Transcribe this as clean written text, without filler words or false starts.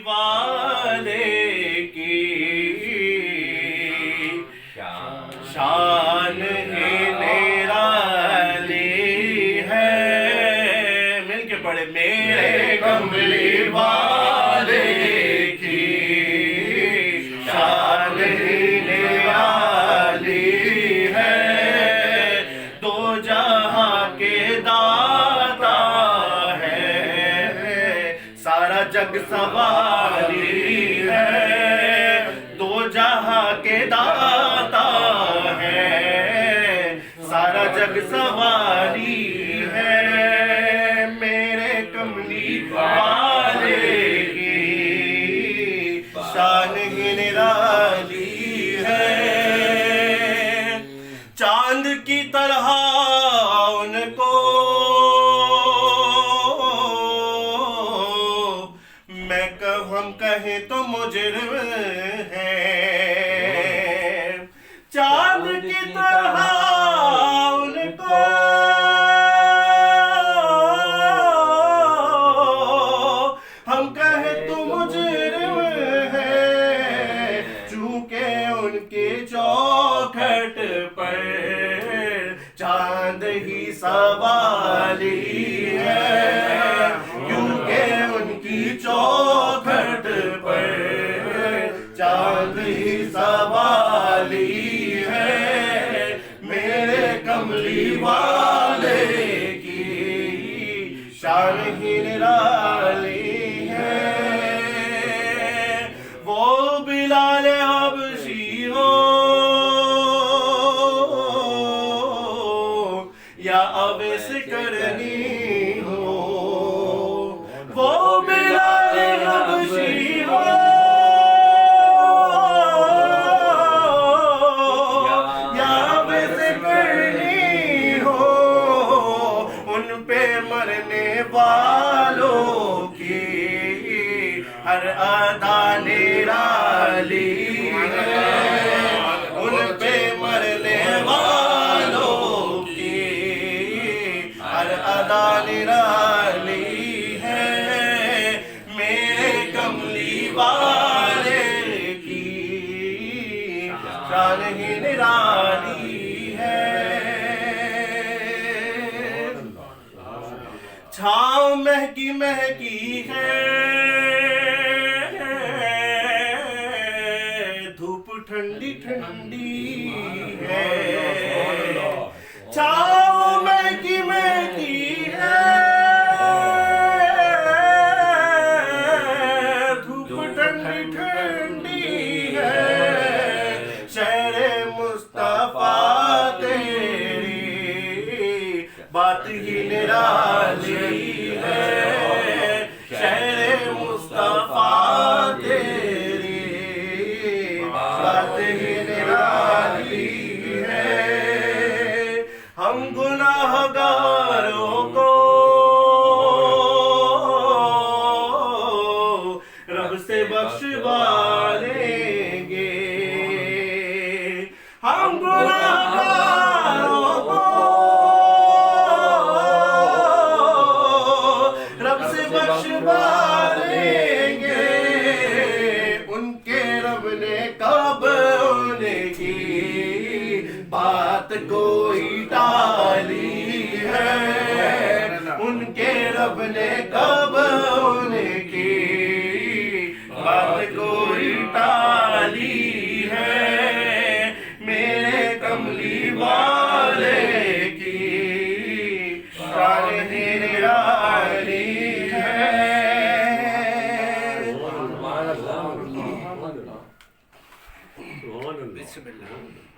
والے کی شان ہی نرالی ہے. مل کے پڑھے. میرے کملی والے کی شان ہی نرالی ہے. دو جہاں کے داتا ہے, سارا جگ سنواری ہے. دو جہاں کے داتا ہے, سارا جگ سنواری ہے. میرے کملی والے کی شان ہی نرالی ہے. چاند کی طرح ان کو میں ہم کہیں تو مجرم ہیں. چاند کی طرح ان کو ہم کہیں تو مجرم ہیں. چونکہ ان کی چوکھٹ پر چاند ہی سوالی ہے. کیونکہ ان کی چوکھٹ پر چاند ہی سوالی ہے. میرے کملی والے کی شان ہی نرالی ہے. وہ بلال حبشی ہو یا اویس کرنی ہو, وہ بلال حبشی ہو یا اویس کرنی ہو, ان پہ مرنے والوں کی ہر ادا نرالی ہے. ان پہ مرنے والوں کی ہر ادا نرالی ہے. میرے کملی والے کی شان ہی نرالی ہے. چھاؤں مہکی مہکی ہے, دھوپ ٹھنڈی ٹھنڈی ہے. چھاؤں مہکی مہکی ہے, دھوپ ٹھنڈی ٹھنڈی ہے. شہر مصطفیٰ تیری بات ہی نرالی ہے. شہر مصطفیٰ تیری بات ہی نرالی ہے. ہم گناہگاروں کو رب سے بخشوائیں گے. ہم گناہگاروں کو رب سے بخشوائیں گے. ان کے رب نے کب ان کی بات کوئی ٹالی ہے. ان کے رب نے کب ان کی بات کوئی ٹالی ہے. میرے کملی والے کی شان ہی نرالی ہے. بسم اللہ.